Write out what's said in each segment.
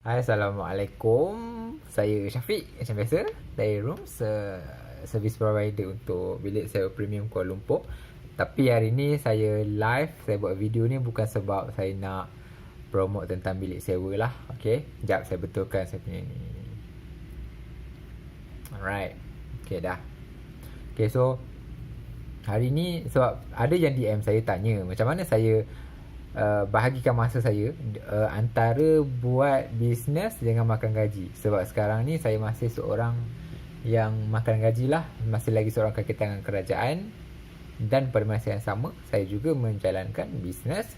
Hai, Assalamualaikum. Saya Syafiq macam biasa dari room service provider untuk bilik sewa premium Kuala Lumpur. Tapi hari ni saya live, saya buat video ni bukan sebab saya nak promote tentang bilik sewa lah. Okay, sekejap saya betulkan saya punya ni. Alright, okay dah. Okay, so hari ni sebab ada yang DM saya tanya macam mana saya bahagikan masa saya antara buat bisnes dengan makan gaji. Sebab sekarang ni saya masih seorang yang makan gaji lah, masih lagi seorang kaki tangan kerajaan, dan pada masa yang sama saya juga menjalankan bisnes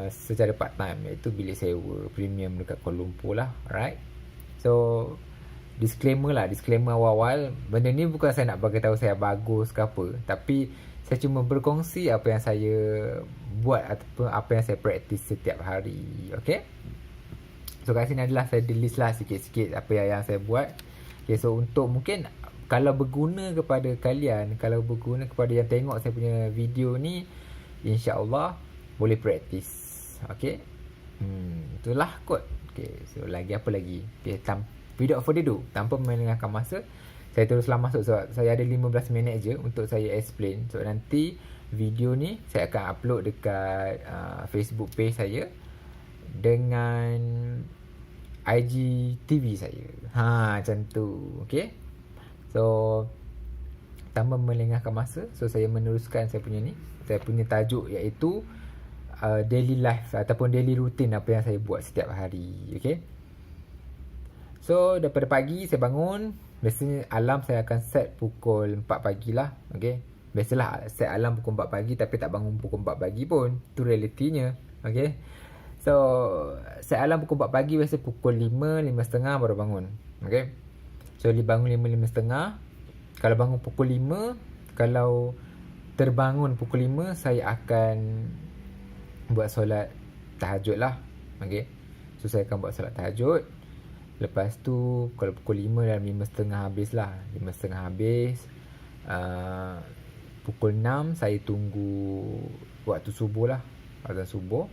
secara part time, iaitu bilik sewa premium dekat Kuala Lumpur lah. Alright, so disclaimer awal-awal, benda ni bukan saya nak bagi tahu saya bagus ke apa, tapi saya cuma berkongsi apa yang saya buat ataupun apa yang saya praktis setiap hari. Okay, so kat sini adalah saya list lah sikit-sikit apa yang saya buat. Okay, so untuk mungkin kalau berguna kepada kalian, kalau berguna kepada yang tengok saya punya video ni, insya-Allah boleh praktis. Okay, itulah kot. Okay, so lagi apa lagi. Okay, without further ado, tanpa melengahkan masa, saya teruslah masuk sebab saya ada 15 minit je untuk saya explain. So nanti video ni saya akan upload dekat Facebook page saya dengan IGTV saya. Macam tu. Okay, so tanpa melengahkan masa, so saya meneruskan saya punya ni. Saya punya tajuk iaitu daily life ataupun daily routine, apa yang saya buat setiap hari. Okay, so daripada pagi saya bangun, biasanya alarm saya akan set pukul 4 pagi lah. Okay, biasalah set alarm pukul 4 pagi tapi tak bangun pukul 4 pagi pun. Itu realitinya. Okay, so set alarm pukul 4 pagi, biasa pukul 5, 5.30 baru bangun. Okay, so bangun 5, 5.30. Kalau bangun pukul 5, kalau terbangun pukul 5, saya akan buat solat tahajud lah. Okay, so saya akan buat solat tahajud. Lepas tu kalau pukul 5 dan 5.30 habis lah. 5.30 habis. Pukul 6 saya tunggu waktu subuh lah, azan subuh.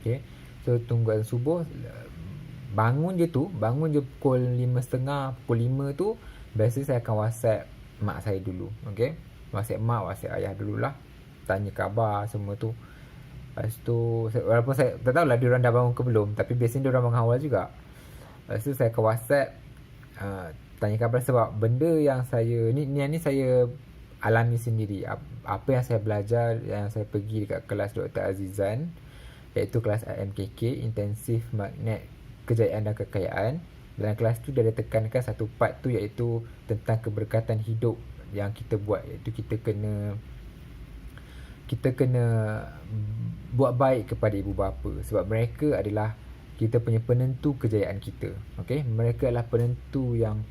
Okay, so tunggu azan subuh. Bangun je pukul 5.30, pukul 5 tu biasa saya akan WhatsApp mak saya dulu. Okay, WhatsApp mak, WhatsApp ayah dululah, tanya khabar semua tu. Lepas tu, walaupun saya tak tahulah diorang dah bangun ke belum, tapi biasanya diorang bangun awal juga. Lepas tu saya ke WhatsApp, tanya khabar, sebab benda yang saya ni saya alami sendiri. Apa yang saya belajar, yang saya pergi dekat kelas Dr. Azizan, iaitu kelas IMKK, Intensif Magnet Kejayaan dan Kekayaan. Dalam kelas tu dia ada tekankan satu part tu, iaitu tentang keberkatan hidup yang kita buat, iaitu kita kena buat baik kepada ibu bapa, sebab mereka adalah kita punya penentu kejayaan kita. Okay, mereka adalah penentu yang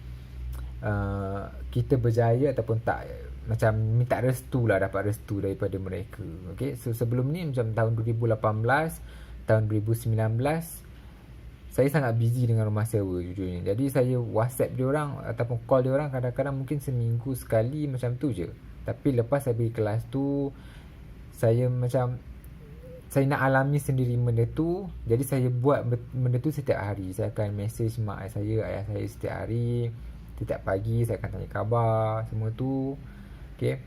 kita berjaya ataupun tak, macam minta restu lah, dapat restu daripada mereka. Okay, so sebelum ni macam tahun 2018, tahun 2019, saya sangat busy dengan rumah sewa jujurnya. Jadi saya WhatsApp diorang ataupun call diorang kadang-kadang mungkin seminggu sekali macam tu je. Tapi lepas saya pergi kelas tu, saya nak alami sendiri benda tu. Jadi saya buat benda tu setiap hari. Saya akan message mak saya, ayah saya setiap hari. Setiap pagi saya akan tanya khabar semua tu. Okay,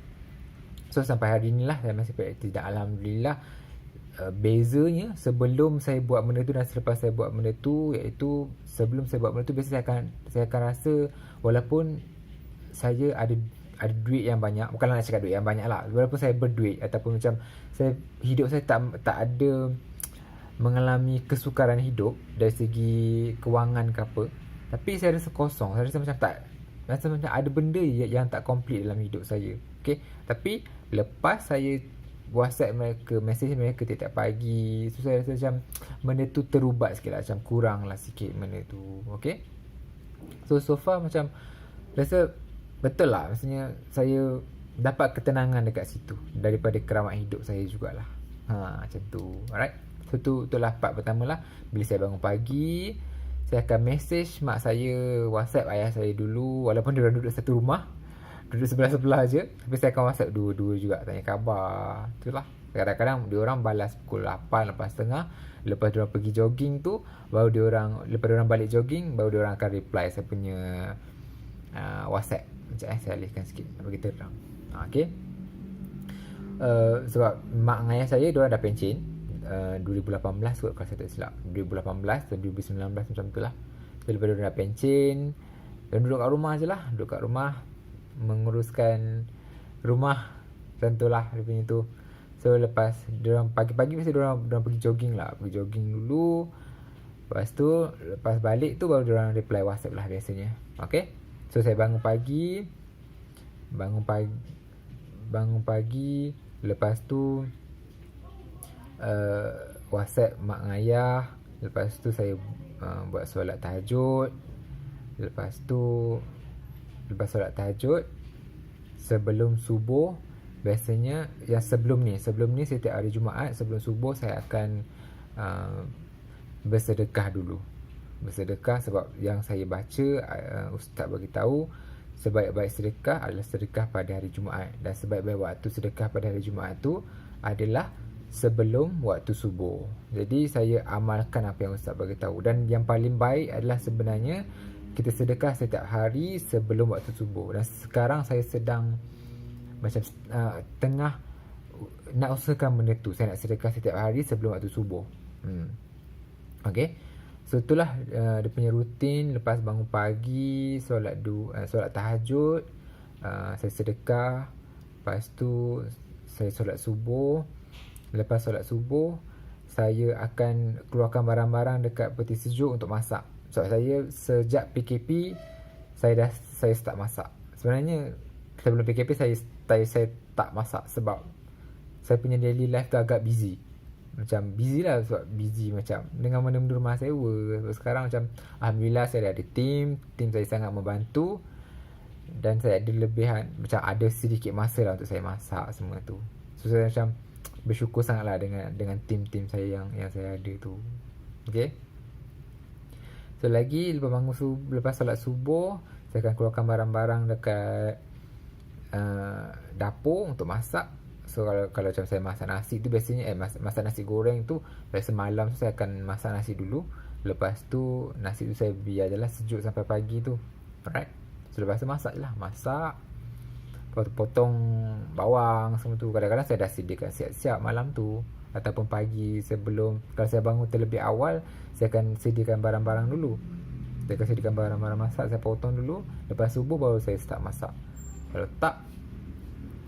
so sampai hari ni lah saya masih praktis, dan Alhamdulillah bezanya sebelum saya buat benda tu dan selepas saya buat benda tu, iaitu sebelum saya buat benda tu, biasa saya akan rasa walaupun saya ada duit yang banyak, bukanlah nak cakap duit yang banyak lah, walaupun saya berduit ataupun macam hidup saya tak ada mengalami kesukaran hidup dari segi kewangan ke apa, tapi saya rasa kosong. Saya rasa macam ada benda yang tak complete dalam hidup saya. Okay, tapi lepas saya WhatsApp mereka, message mereka tiap pagi, so saya rasa macam benda tu terubat sikit lah, macam kurang lah sikit benda tu. Okay, so far macam rasa betul lah, maksudnya saya dapat ketenangan dekat situ daripada keramat hidup saya jugalah. Macam tu. Alright, so itulah part pertama lah. Bila saya bangun pagi, saya akan message mak saya, WhatsApp ayah saya dulu, walaupun dia orang duduk satu rumah. Duduk sebelah-sebelah je, tapi saya akan WhatsApp dua-dua juga, tanya khabar. Itulah. Kadang-kadang diorang balas pukul 8, 8.30. Lepas diorang pergi jogging tu, lepas diorang balik jogging, baru diorang akan reply saya punya WhatsApp. Sekejap saya alihkan sikit bagi terang. Okay. Sebab mak dengan ayah saya diorang dah pencen 2018 kot kalau saya tak silap, 2018 atau 2019 macam tu lah. So lepas diorang dah pencen, diorang duduk kat rumah je lah, duduk kat rumah menguruskan rumah, macam tu lah dia punya tu. So lepas diorang pagi-pagi mesti diorang pergi jogging lah, pergi jogging dulu. Lepas tu lepas balik tu baru diorang reply WhatsApp lah biasanya. Okay. So saya bangun pagi, lepas tu WhatsApp mak dengan ayah. Lepas tu saya buat solat tahajud. Lepas solat tahajud sebelum subuh, biasanya yang sebelum ni setiap hari Jumaat sebelum subuh saya akan bersedekah dulu. Bersedekah sebab yang saya baca ustaz bagi tahu sebaik-baik sedekah adalah sedekah pada hari Jumaat, dan sebaik-baik waktu sedekah pada hari Jumaat tu adalah sebelum waktu subuh. Jadi saya amalkan apa yang ustaz bagi tahu, dan yang paling baik adalah sebenarnya kita sedekah setiap hari sebelum waktu subuh. Dan sekarang saya sedang macam tengah nak usahakan benda tu. Saya nak sedekah setiap hari sebelum waktu subuh. Okay. So itulah dia punya rutin. Lepas bangun pagi, solat tahajud, saya sedekah. Lepas tu saya solat subuh. Lepas solat subuh, saya akan keluarkan barang-barang dekat peti sejuk untuk masak. Sebab saya sejak PKP saya start masak. Sebenarnya sebelum PKP saya tak masak sebab saya punya daily life tu agak busy. Macam busy lah, sebab busy macam dengan benda-benda rumah sewa. Sekarang macam alhamdulillah saya ada tim saya sangat membantu, dan saya ada lebihan, macam ada sedikit masa lah untuk saya masak semua tu. So saya macam bersyukur sangat lah dengan tim saya yang saya ada tu. Okay. So lagi lepas solat subuh, saya akan keluarkan barang-barang dekat dapur untuk masak. So kalau macam saya masak nasi tu biasanya masak nasi goreng tu, biasa malam tu saya akan masak nasi dulu. Lepas tu nasi tu saya biar je lah sejuk sampai pagi tu. Alright. So lepas tu masak je lah. Masak, potong bawang semua tu. Kadang-kadang saya dah sediakan siap-siap malam tu, ataupun pagi sebelum. Kalau saya bangun terlebih awal, saya akan sediakan barang-barang dulu. Saya akan sediakan barang-barang masak, saya potong dulu. Lepas subuh baru saya start masak.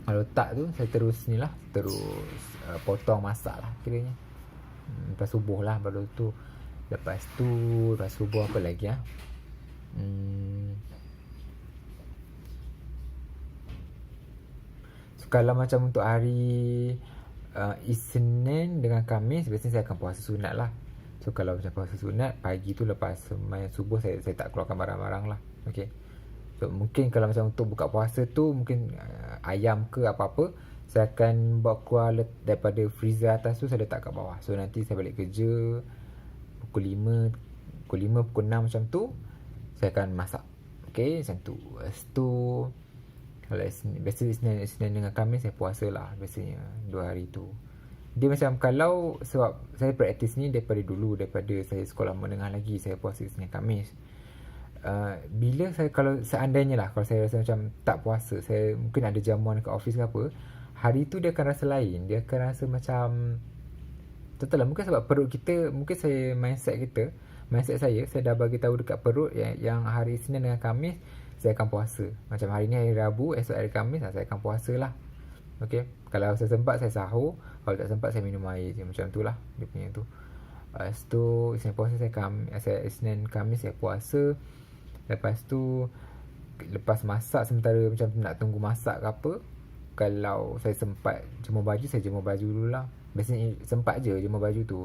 Kalau tak tu saya terus potong masak lah kiranya. Lepas subuh lah baru tu. Lepas subuh apa lagi ya? So, kalau macam untuk hari Isnin dengan Khamis, biasanya saya akan puasa sunat lah. So kalau macam puasa sunat, pagi tu lepas sembahyang subuh saya tak keluarkan barang-barang lah. Okay. So mungkin kalau macam untuk buka puasa tu, mungkin ayam ke apa-apa, saya akan bawa keluar daripada freezer atas tu, saya letak kat bawah. So nanti saya balik kerja pukul 5, pukul 6 macam tu, saya akan masak. Okay, macam tu. Lepas tu kalau biasa Isnin dengan Khamis saya puasa lah biasanya 2 hari tu. Dia macam kalau sebab saya praktis ni daripada dulu, daripada saya sekolah menengah lagi, saya puasa Isnin Khamis. Bila saya, kalau seandainya lah, kalau saya rasa macam tak puasa, saya mungkin ada jamuan kat office ke apa, hari tu dia akan rasa lain. Dia akan rasa macam betul lah, mungkin sebab perut kita, mungkin mindset saya dah bagi tahu dekat perut yang hari Isnin dengan Khamis saya akan puasa. Macam hari ni hari Rabu, esok hari Khamis saya akan puasa lah. Okay. Kalau saya sempat saya sahur, kalau tak sempat saya minum air je. Macam tu lah dia punya tu. Lepas tu Isnin puasa Isnin Khamis saya puasa. Lepas tu lepas masak, sementara macam nak tunggu masak ke apa, kalau saya sempat jemur baju, saya jemur baju dulu lah. Biasanya sempat je jemur baju tu.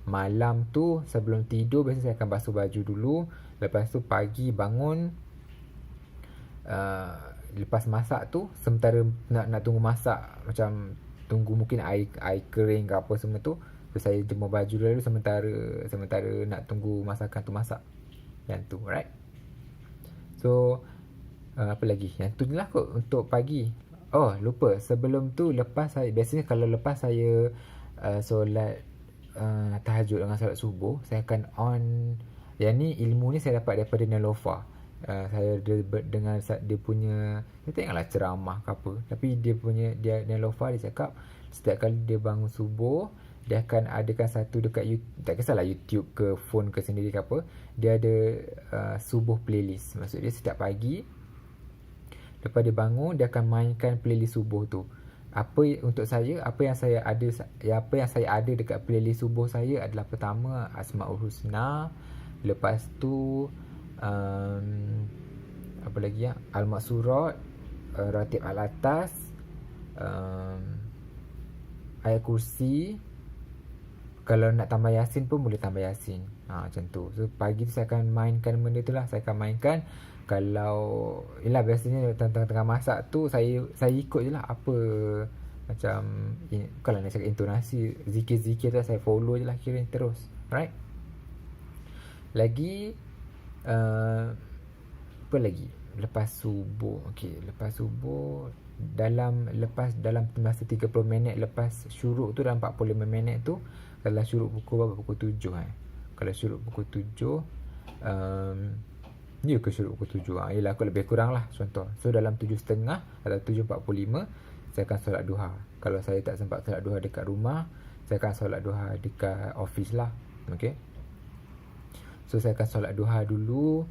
Malam tu sebelum tidur biasanya saya akan basuh baju dulu. Lepas tu pagi bangun, lepas masak tu, sementara nak tunggu masak, macam tunggu mungkin air kering ke apa semua tu, so saya jemur baju dulu sementara nak tunggu masakan tu masak. Yang tu, right? So Apa lagi? Yang tu je lah kot untuk pagi. Oh, lupa. Sebelum tu, lepas saya, biasanya kalau lepas saya solat tahajud dengan solat subuh, saya akan on. Yang ni, ilmu ni saya dapat daripada Nelofa. Saya dengar dia punya, saya tak ingatlah ceramah ke apa, tapi dia Nelofa, dia cakap setiap kali dia bangun subuh, dia akan adakan satu dekat YouTube, tak kisahlah YouTube ke phone ke sendiri ke apa, dia ada subuh playlist. Maksud dia setiap pagi lepas dia bangun, dia akan mainkan playlist subuh tu. Untuk saya, apa yang saya ada dekat playlist subuh saya adalah, pertama, Asmaul Husna. Lepas tu apa lagi ya? Al-Maksurat, Ratib Al-Atas, ayat kursi. Kalau nak tambah Yasin pun boleh tambah Yasin. Macam tu. So pagi tu saya akan mainkan benda tu lah. Saya akan mainkan. Kalau yelah, biasanya tengah masak tu, saya ikut je lah apa, macam kalau nak cakap intonasi, zikir-zikir tu saya follow je lah, kira terus. Alright. Lagi apa lagi lepas subuh? Lepas subuh, dalam masa 30 minit lepas syuruk tu, dalam 45 minit tu, kalau syuruk pukul 7 Kalau syuruk pukul 7, ya ke syuruk pukul 7? Yelah, aku lebih kurang lah contoh. So dalam 7.30 atau 7.45, saya akan solat duha. Kalau saya tak sempat solat duha dekat rumah, saya akan solat duha dekat office lah. Okay. So saya akan solat duha dulu.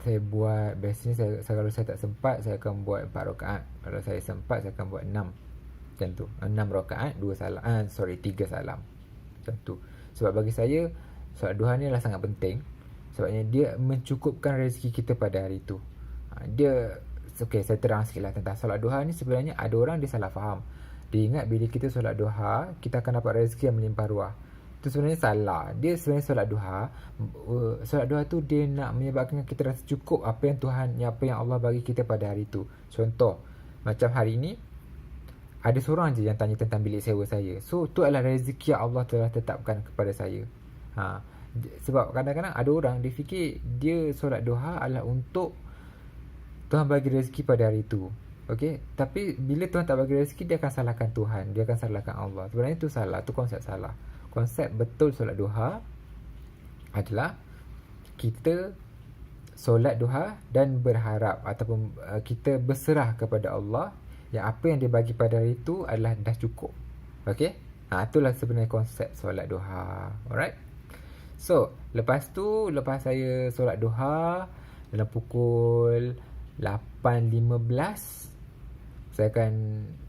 Saya buat, biasanya kalau saya tak sempat, saya akan buat 4 rakaat. Kalau saya sempat, saya akan buat 6. Macam tu, 6 rakaat, 3 salam. Macam tu. Sebab bagi saya, solat duha ni adalah sangat penting. Sebabnya dia mencukupkan rezeki kita pada hari tu. Saya terang sikit lah tentang solat duha ni. Sebenarnya ada orang dia salah faham. Dia ingat bila kita solat duha, kita akan dapat rezeki yang melimpah ruah. Itu sebenarnya salah. Dia sebenarnya solat duha tu dia nak menyebabkan kita rasa cukup apa yang Allah bagi kita pada hari tu. Contoh, macam hari ni, ada seorang je yang tanya tentang bilik sewa saya. So tu adalah rezeki yang Allah telah tetapkan kepada saya. Sebab kadang-kadang ada orang dia fikir dia solat duha adalah untuk Tuhan bagi rezeki pada hari itu. Okay? Tapi bila Tuhan tak bagi rezeki, dia akan salahkan Tuhan, dia akan salahkan Allah. Sebenarnya itu salah, itu konsep salah. Konsep betul solat duha adalah kita solat duha dan berharap ataupun kita berserah kepada Allah yang apa yang dia bagi pada hari itu adalah dah cukup. Okay? Itulah sebenarnya konsep solat duha. Alright? So, lepas saya solat duha dalam pukul 8.15, saya akan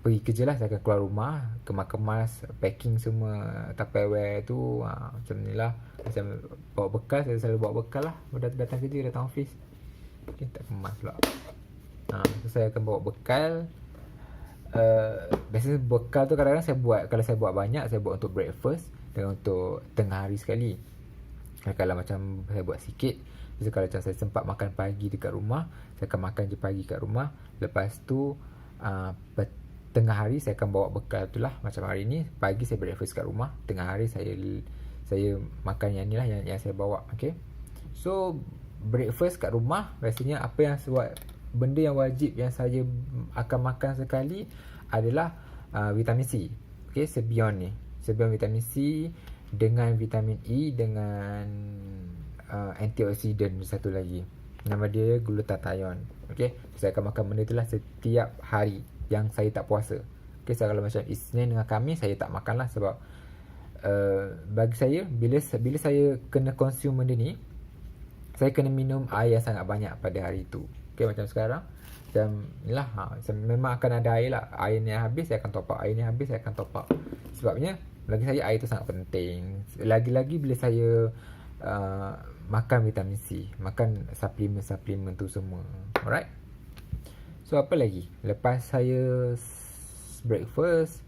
pergi kerja lah. Saya akan keluar rumah, kemas-kemas, packing semua Tupperware tu, macam ni lah. Macam bawa bekal, saya selalu bawa bekal lah datang kerja, datang office. Okay, tak kemas pula. So saya akan bawa bekal. Biasanya bekal tu kadang-kadang saya buat, kalau saya buat banyak, saya buat untuk breakfast dan untuk tengah hari sekali. Kalau macam saya buat sikit, jadi kalau macam saya sempat makan pagi dekat rumah, saya akan makan je pagi kat rumah. Lepas tu tengah hari saya akan bawa bekal tu lah. Macam hari ni pagi saya breakfast kat rumah, tengah hari saya makan yang ni lah yang saya bawa. Okay. So breakfast kat rumah, biasanya apa yang benda yang wajib yang saya akan makan sekali adalah vitamin C. Okay, Sebion ni, Sebion vitamin C dengan vitamin E dengan antioksidan satu lagi, nama dia glutathione. Okay, saya akan makan benda itulah setiap hari yang saya tak puasa. Okay, so kalau macam Isnin dengan Khamis, saya tak makan lah. Sebab bagi saya, bila saya kena consume benda ni, saya kena minum air yang sangat banyak pada hari itu. Okay, macam sekarang, macam ni lah, memang akan ada air lah. Air ni habis, saya akan top up. Air ni habis, saya akan top up. Sebabnya bagi saya air tu sangat penting. Lagi-lagi bila saya makan vitamin C, makan suplemen tu semua. Alright. So apa lagi? Lepas saya breakfast,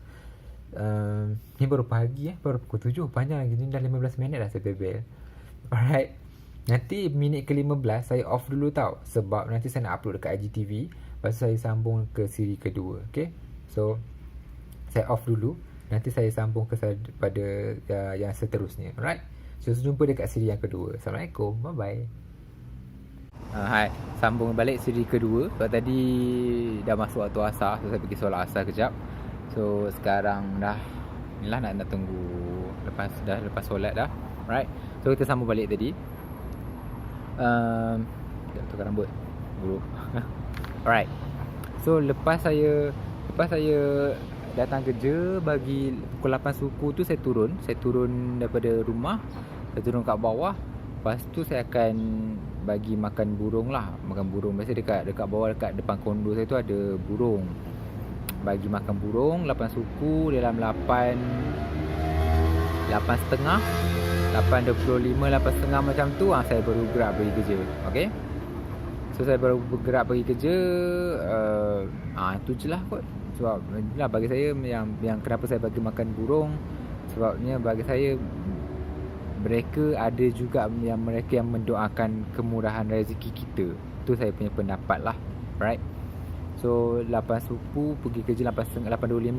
ni baru pagi, baru pukul 7. Panjang lagi ni, dah 15 minit dah saya bebel. Alright. Nanti minit ke-15 saya off dulu tau. Sebab nanti saya nak upload dekat IGTV. Lepas saya sambung ke siri kedua. Okay. So saya off dulu. Nanti saya sambung pada yang seterusnya. Alright. So jumpa dekat siri yang kedua. Assalamualaikum. Bye bye. Hai, sambung balik siri kedua. Sebab tadi dah masuk waktu asar, so saya pergi solat asar kejap. So sekarang dah inilah nak tunggu lepas solat dah. Right. So kita sambung balik tadi. Sekejap tukar rambut. Buruk. Alright. So lepas saya datang kerja, bagi pukul 8 suku tu saya turun daripada rumah, saya turun kat bawah. Lepas tu saya akan bagi makan burung lah. Makan burung. Biasa dekat bawah, dekat depan kondo saya tu ada burung. Bagi makan burung 8 suku dalam 8.30, 8.25, 8.30 macam tu. Saya baru gerak pergi kerja. Okay. So saya baru bergerak pergi kerja. Itu je lah kot. Sebab bagi saya yang kenapa saya bagi makan burung, sebabnya bagi saya mereka ada juga mereka yang mendoakan kemurahan rezeki kita. Tu saya punya pendapat lah. Right. So 8 suku pergi kerja 8.25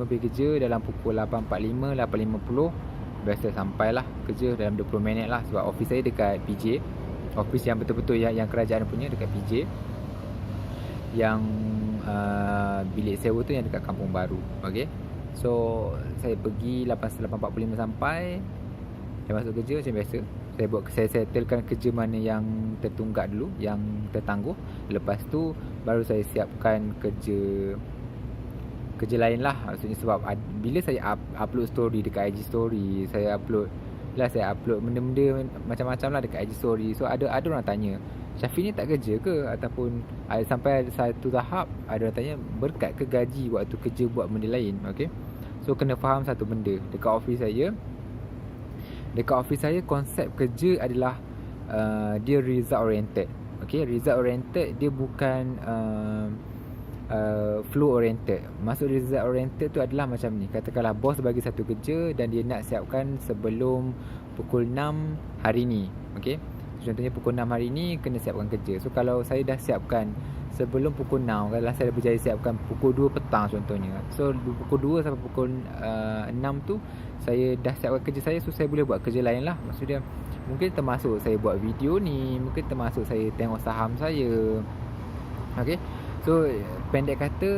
pergi kerja dalam pukul 8.45, 8.50 biasa sampailah kerja dalam 20 minit lah. Sebab office saya dekat PJ. Office yang betul-betul yang kerajaan punya dekat PJ. Yang bilik sewa tu yang dekat Kampung Baru. Okay. So saya pergi 8.45 sampai. Saya masuk kerja macam biasa. Saya settlekan kerja mana yang tertunggak dulu, yang tertangguh. Lepas tu baru saya siapkan kerja lain lah. Maksudnya sebab bila saya upload story dekat IG story, saya upload benda-benda macam-macam lah dekat IG story. So ada orang tanya, Syafiq ni tak kerja ke? Ataupun sampai satu tahap ada orang tanya, berkat ke gaji waktu kerja buat benda lain? Okay. So kena faham satu benda. Dekat office saya konsep kerja adalah dia result oriented. Okay, result oriented, dia bukan flow oriented. Maksud result oriented tu adalah macam ni. Katakanlah bos bagi satu kerja dan dia nak siapkan sebelum pukul 6 hari ni. Okay, contohnya pukul 6 hari ni kena siapkan kerja. So kalau saya dah siapkan sebelum pukul 6, kalau saya dah berjaya siapkan pukul 2 petang contohnya, so pukul 2 sampai pukul 6 tu saya dah siapkan kerja saya. So saya boleh buat kerja lain lah. Maksudnya mungkin termasuk saya buat video ni, mungkin termasuk saya tengok saham saya. Okay. So pendek kata,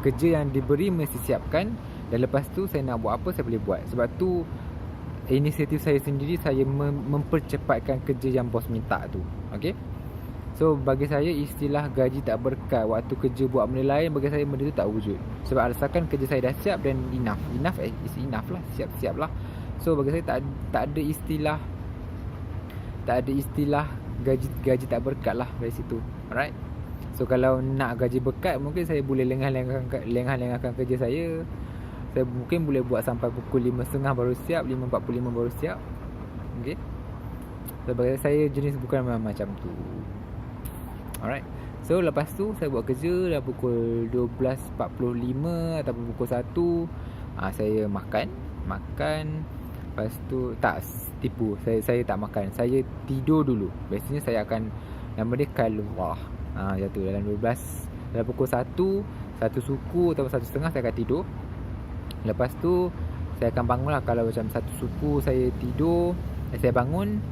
kerja yang diberi mesti siapkan. Dan lepas tu saya nak buat apa, saya boleh buat. Sebab tu inisiatif saya sendiri, saya mempercepatkan kerja yang bos minta tu. Okay. So bagi saya istilah gaji tak berkat waktu kerja buat benda lain, bagi saya benda tu tak wujud. Sebab asalkan kerja saya dah siap dan enough is enough lah. Siap-siap lah. So bagi saya tak ada istilah gaji tak berkat lah dari situ. Alright. So kalau nak gaji berkat, mungkin saya boleh lengah-lengahkan kerja saya. Saya mungkin boleh buat sampai pukul 5.30 baru siap, 5.45 baru siap. Okay. So bagi saya jenis bukan macam tu. Alright. So lepas tu saya buat kerja dah pukul 12.45 ataupun pukul 1. Saya makan. Lepas tu tak tipu. Saya tak makan. Saya tidur dulu. Biasanya saya akan, nama dia kalwah. Jatuh dalam 12, dalam pukul 1 suku ataupun 1.30 saya akan tidur. Lepas tu saya akan bangun lah. Kalau macam 1 suku saya tidur, saya bangun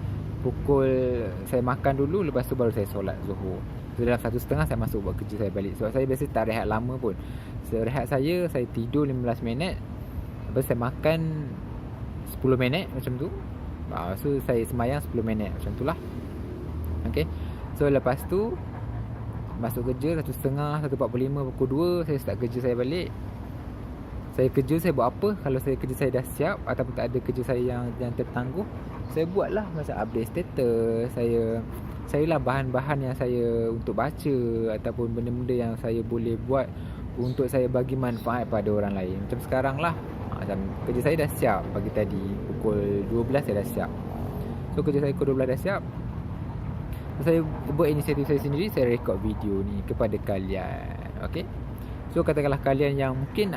saya makan dulu. Lepas tu baru saya solat Zuhur. So dalam 1.30 saya masuk buat kerja saya balik. Sebab saya biasa tak rehat lama pun. Rehat saya tidur 15 minit. Lepas saya makan 10 minit macam tu. So saya semayang 10 minit macam tu lah. Okay. So lepas tu masuk kerja 1.30, 1.45, pukul 2 saya start kerja saya balik. Saya kerja, saya buat apa? Kalau kerja saya dah siap ataupun tak ada kerja saya yang tertangguh, saya buat lah macam update status. Saya lah bahan-bahan yang saya untuk baca ataupun benda-benda yang saya boleh buat untuk saya bagi manfaat pada orang lain. Macam sekarang lah, macam kerja saya dah siap pagi tadi pukul 12 saya dah siap. So kerja saya pukul 12 dah siap. Saya buat inisiatif saya sendiri, saya rekod video ni kepada kalian. Okay. So katakanlah kalian yang mungkin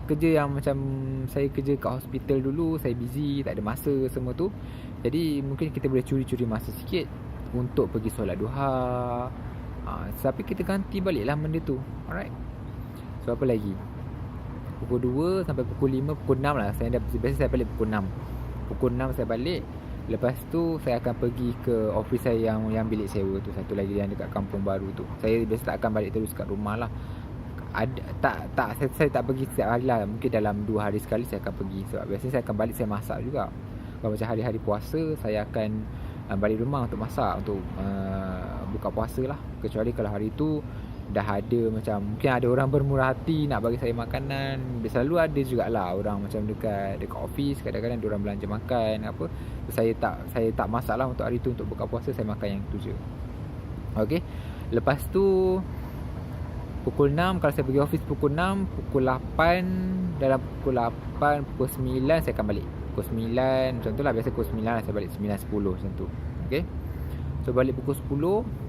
kerja yang macam saya kerja kat hospital dulu, saya busy, tak ada masa semua tu. Jadi mungkin kita boleh curi-curi masa sikit untuk pergi solat duha. Tapi kita ganti balik lah benda tu. Alright. So apa lagi, pukul 2 sampai pukul 5, pukul 6 lah. Biasa saya balik pukul 6. Pukul 6 saya balik. Lepas tu saya akan pergi ke office saya yang bilik sewa tu, satu lagi yang dekat Kampung Baru tu. Saya biasa tak akan balik terus kat rumah lah. Saya tak pergi setiap hari lah. Mungkin dalam 2 hari sekali saya akan pergi. Sebab biasanya saya akan balik, saya masak juga. Kalau macam hari-hari puasa, saya akan balik rumah untuk masak, untuk buka puasa lah. Kecuali kalau hari tu dah ada macam, mungkin ada orang bermurah hati nak bagi saya makanan. Selalu ada jugalah orang macam dekat office, kadang-kadang dia orang belanja makan apa. Saya tak masak lah untuk hari tu, untuk buka puasa saya makan yang tu je. Okay. Lepas tu pukul 6, kalau saya pergi office pukul 6, pukul 8, dalam pukul 8, pukul 9 saya akan balik. Pukul 9 macam tu lah, biasa pukul 9 lah saya balik, 9.10 macam tu. Okay. So balik pukul 10.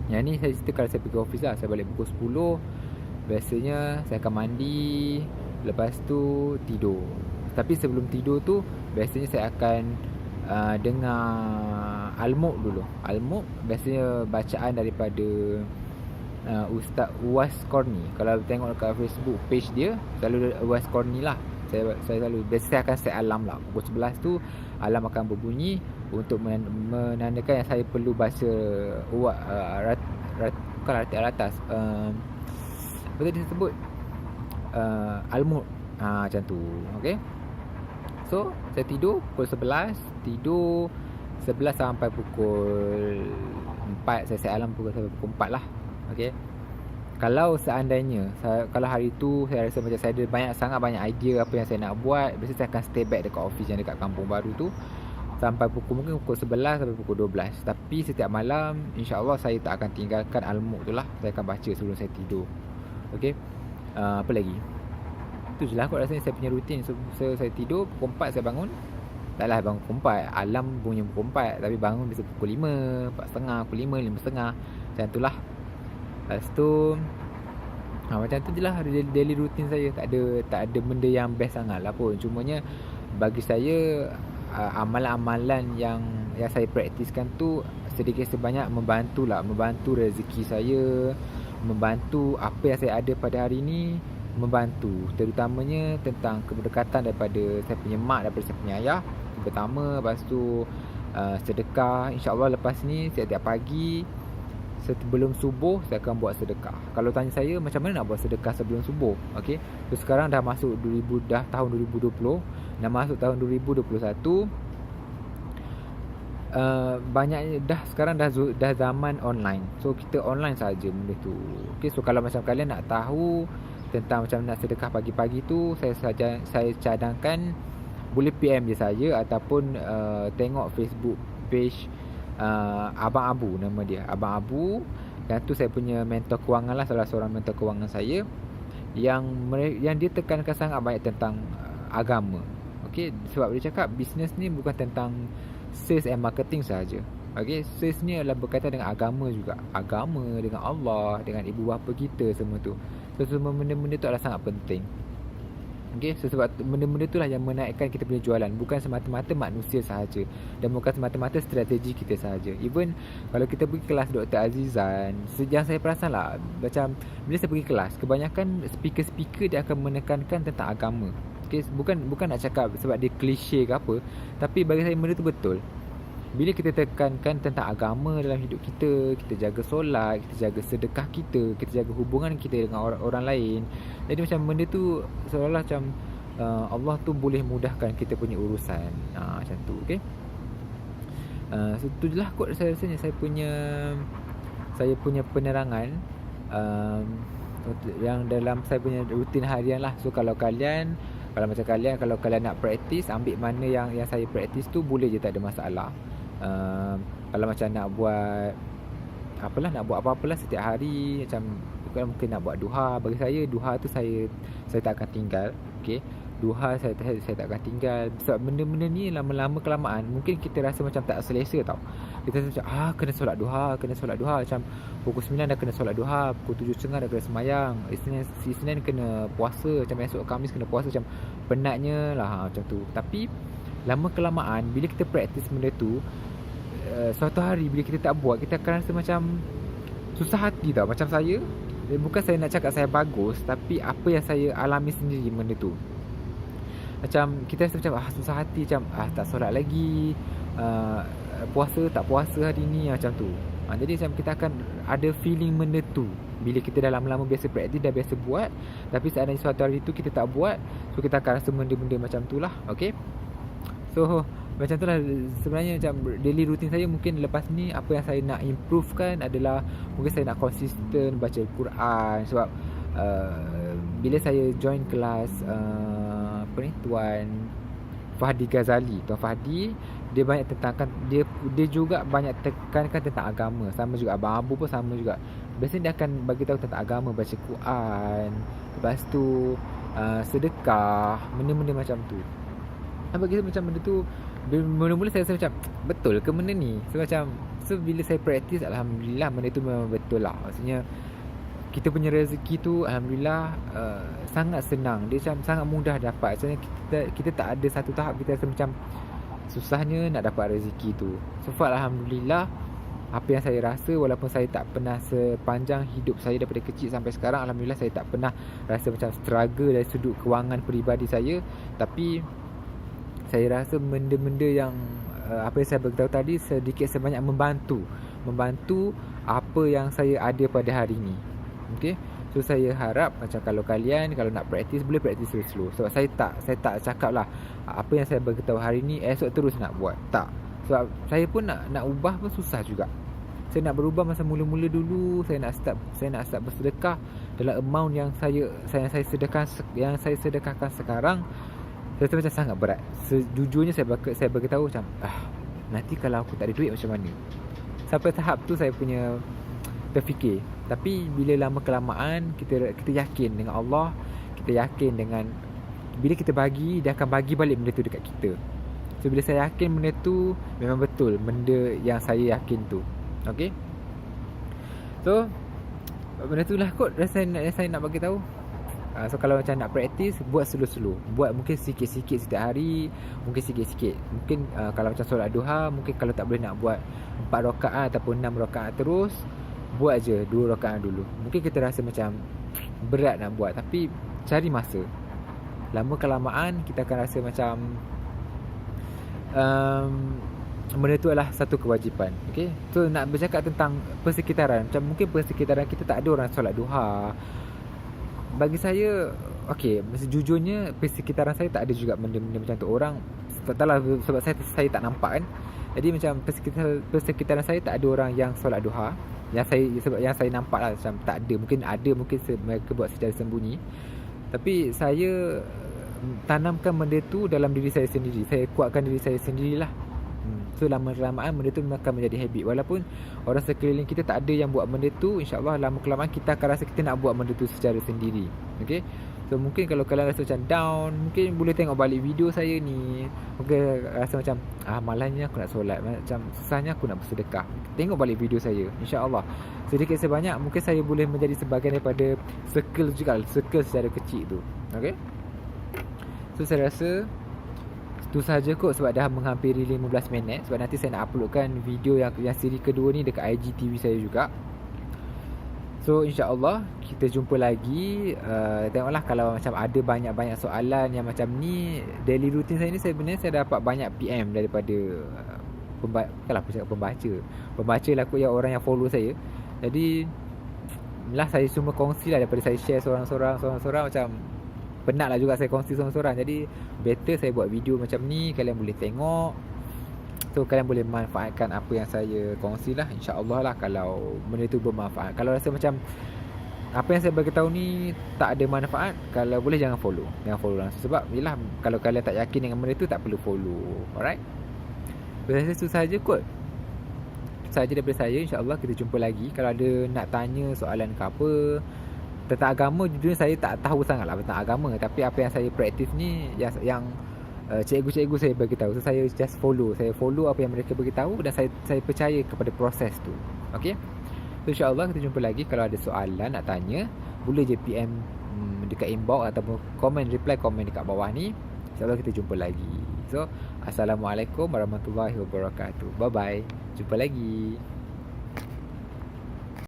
Yang ni saya cerita kalau saya pergi office lah. Saya balik pukul 10, biasanya saya akan mandi, lepas tu tidur. Tapi sebelum tidur tu, biasanya saya akan dengar Al-Muq dulu. Al-Muq biasanya bacaan daripada Ustaz Uwais Corny. Kalau tengok dekat Facebook page dia, selalu Uwais Corny lah. Saya selalu, biasa saya akan set alarm lah. Pukul 11 tu alarm akan berbunyi untuk menandakan yang saya perlu baca bukan ratiat atas, apa tadi dia sebut, Al-Muq, macam tu. Okay. So saya tidur pukul 11, tidur 11 sampai pukul 4. Saya set alarm sampai pukul 4 lah. Okay. Kalau seandainya kalau hari tu saya rasa macam saya ada sangat banyak idea apa yang saya nak buat, biasanya saya akan stay back dekat office yang dekat Kampung Baru tu sampai mungkin pukul 11 sampai pukul 12. Tapi setiap malam insya-Allah saya tak akan tinggalkan Al-Muq tu lah. Saya akan baca sebelum saya tidur. Okey. Apa lagi? Itu je lah kot rasanya saya punya rutin. So saya tidur pukul 4 saya bangun. Taklah bangun pukul 4, alarm bunyi pukul 4, tapi bangun biasa pukul 5, 4.30, pukul 5, 5.30. Macam tu lah. Lepas tu macam tu je lah daily routine saya. Tak ada benda yang best sangat lah pun. Cumanya bagi saya amalan-amalan yang saya praktiskan tu sedikit sebanyak membantu rezeki saya, membantu apa yang saya ada pada hari ni, membantu terutamanya tentang keberkatan daripada saya punya mak, daripada saya punya ayah pertama. Lepas tu sedekah, insya-Allah lepas ni setiap pagi sebelum subuh saya akan buat sedekah. Kalau tanya saya macam mana nak buat sedekah sebelum subuh, okey. So sekarang dah masuk tahun 2020, dah masuk tahun 2021. Banyaknya sekarang dah zaman online. So kita online saja benda tu. Okey, so kalau macam kalian nak tahu tentang macam nak sedekah pagi-pagi tu, saya cadangkan boleh PM je saya ataupun tengok Facebook page Abang Abu, nama dia Abang Abu. Yang tu saya punya mentor kewangan lah, salah seorang mentor kewangan saya yang dia tekankan sangat banyak tentang agama. Okey, sebab dia cakap bisnes ni bukan tentang sales and marketing sahaja. Okey, sales ni adalah berkaitan dengan agama juga. Agama dengan Allah, dengan ibu bapa kita, semua tu. So semua benda-benda tu adalah sangat penting. Okay, so sebab benda-benda tu lah yang menaikkan kita punya jualan. Bukan semata-mata manusia sahaja, dan bukan semata-mata strategi kita sahaja. Even kalau kita pergi kelas Dr. Azizan, yang saya perasan lah, macam bila saya pergi kelas, kebanyakan speaker-speaker dia akan menekankan tentang agama. Okay, bukan nak cakap sebab dia klise ke apa, tapi bagi saya benda tu betul. Bila kita tekankan tentang agama dalam hidup kita, kita jaga solat, kita jaga sedekah kita jaga hubungan kita dengan orang lain. Jadi macam benda tu seolah-olah macam Allah tu boleh mudahkan kita punya urusan. Macam tu, okey. So tu je lah kot saya rasanya saya punya penerangan yang dalam saya punya rutin harian lah. So kalau kalian nak praktis, ambil mana yang saya praktis tu, boleh je, tak ada masalah. Kalau macam nak buat apa-apalah setiap hari, macam mungkin nak buat duha. Bagi saya duha tu saya tak akan tinggal. Okey, duha saya tak akan tinggal. Sebab benda-benda ni lama-lama kelamaan mungkin kita rasa macam tak selesa tau. Kita rasa macam kena solat duha, macam pukul 9 dah kena solat duha, pukul 7.30 dah kena semayang, Isnin kena puasa, macam esok Khamis kena puasa, macam penatnya lah macam tu. Tapi lama kelamaan bila kita praktis benda tu, suatu hari bila kita tak buat, kita akan rasa macam susah hati tau. Macam saya, bukan saya nak cakap saya bagus, tapi apa yang saya alami sendiri benda tu, macam kita rasa macam susah hati, macam tak solat lagi, puasa tak puasa hari ni, macam tu. Jadi macam kita akan ada feeling benda tu bila kita dah lama-lama biasa praktis, dah biasa buat, tapi seandainya suatu hari tu kita tak buat, so kita akan rasa benda-benda macam tu lah. Okay, so macam tu lah sebenarnya macam daily routine saya. Mungkin lepas ni apa yang saya nak improvekan adalah mungkin saya nak konsisten baca Quran. Sebab bila saya join kelas Tuan Fahdi Ghazali, Tuan Fahdi, dia banyak tentangkan, dia juga banyak tekankan tentang agama. Sama juga Abang Abu pun sama juga. Biasanya dia akan bagi tahu tentang agama, baca Quran, lepas tu sedekah, benda-benda macam tu. Bagi saya macam benda tu, mula-mula saya rasa macam betul ke benda ni. So bila saya praktis, alhamdulillah benda tu memang betul lah. Maksudnya kita punya rezeki tu alhamdulillah sangat senang. Dia macam sangat mudah dapat. Maksudnya kita tak ada satu tahap kita rasa macam susahnya nak dapat rezeki tu. So far alhamdulillah, apa yang saya rasa, walaupun saya tak pernah sepanjang hidup saya daripada kecil sampai sekarang, alhamdulillah saya tak pernah rasa macam struggle dari sudut kewangan peribadi saya. Tapi saya rasa benda-benda yang apa yang saya beritahu tadi sedikit sebanyak membantu apa yang saya ada pada hari ni. Okay, so saya harap macam kalau kalian kalau nak praktis, boleh praktis slow-slow. Sebab saya tak cakap lah apa yang saya beritahu hari ni esok terus nak buat. Tak. Sebab saya pun nak ubah pun susah juga. Saya nak berubah masa mula-mula dulu, saya nak start bersedekah dalam amount yang saya sedekahkan sekarang. Saya rasa macam sangat berat. Sejujurnya saya beritahu macam nanti kalau aku tak ada duit macam mana. Sampai tahap tu saya punya terfikir. Tapi bila lama kelamaan kita yakin dengan Allah, kita yakin dengan bila kita bagi, dia akan bagi balik benda tu dekat kita. So bila saya yakin benda tu memang betul benda yang saya yakin tu. Okay, so benda tu lah kot saya nak bagi tahu. So kalau macam nak praktis, buat slow-slow. Buat mungkin sikit-sikit setiap hari, mungkin sikit-sikit. Mungkin kalau macam solat duha, mungkin kalau tak boleh nak buat 4 rakaat ataupun 6 rakaat terus, buat je 2 rakaat dulu. Mungkin kita rasa macam berat nak buat, tapi cari masa. Lama kelamaan kita akan rasa macam benda tu adalah satu kewajipan. Okay, so nak bercakap tentang persekitaran, macam mungkin persekitaran kita tak ada orang solat duha. Bagi saya, okay, sejujurnya persekitaran saya tak ada juga benda-benda macam tu. Orang tak tahulah, sebab saya tak nampak kan. Jadi macam persekitaran saya tak ada orang yang solat duha. Yang saya nampak lah macam tak ada. Mungkin mereka buat secara sembunyi. Tapi saya tanamkan benda tu dalam diri saya sendiri. Saya kuatkan diri saya sendirilah. So lama-lamaan benda tu akan menjadi habit. Walaupun orang sekeliling kita tak ada yang buat benda tu, InsyaAllah lama-kelamaan kita akan rasa kita nak buat benda tu secara sendiri. Okay, so mungkin kalau kalian rasa macam down, mungkin boleh tengok balik video saya ni. Mungkin rasa macam malangnya aku nak solat, macam susahnya aku nak bersedekah, tengok balik video saya. InsyaAllah sedikit sebanyak mungkin saya boleh menjadi sebahagian daripada circle secara kecil tu. Okay, so saya rasa itu sahaja kot, sebab dah menghampiri 15 minit. Sebab nanti saya nak uploadkan video yang siri kedua ni dekat IGTV saya juga. So insyaAllah kita jumpa lagi. Tengoklah kalau macam ada banyak-banyak soalan yang macam ni. Daily routine saya ni sebenarnya saya dapat banyak PM daripada pembaca lah kot, yang orang yang follow saya. Jadi lah saya semua kongsi lah, daripada saya share seorang-seorang macam penat lah juga saya kongsi seorang-seorang. Jadi better saya buat video macam ni, kalian boleh tengok. So kalian boleh manfaatkan apa yang saya kongsi lah, InsyaAllah lah, kalau benda tu bermanfaat. Kalau rasa macam apa yang saya bagi tahu ni tak ada manfaat, kalau boleh jangan follow langsung. Sebab yelah, kalau kalian tak yakin dengan benda tu, tak perlu follow. Alright, saya rasa itu sahaja kot. Sahaja daripada saya. InsyaAllah kita jumpa lagi. Kalau ada nak tanya soalan ke apa tentang agama, jujurnya saya tak tahu sangat lah tentang agama. Tapi apa yang saya praktis ni, yang cikgu-cikgu saya beritahu, so saya just follow apa yang mereka beritahu, dan saya percaya kepada proses tu. Okay, so insyaAllah kita jumpa lagi. Kalau ada soalan nak tanya, boleh je PM dekat inbox ataupun reply komen dekat bawah ni. InsyaAllah kita jumpa lagi. So Assalamualaikum warahmatullahi wabarakatuh. Bye bye, jumpa lagi.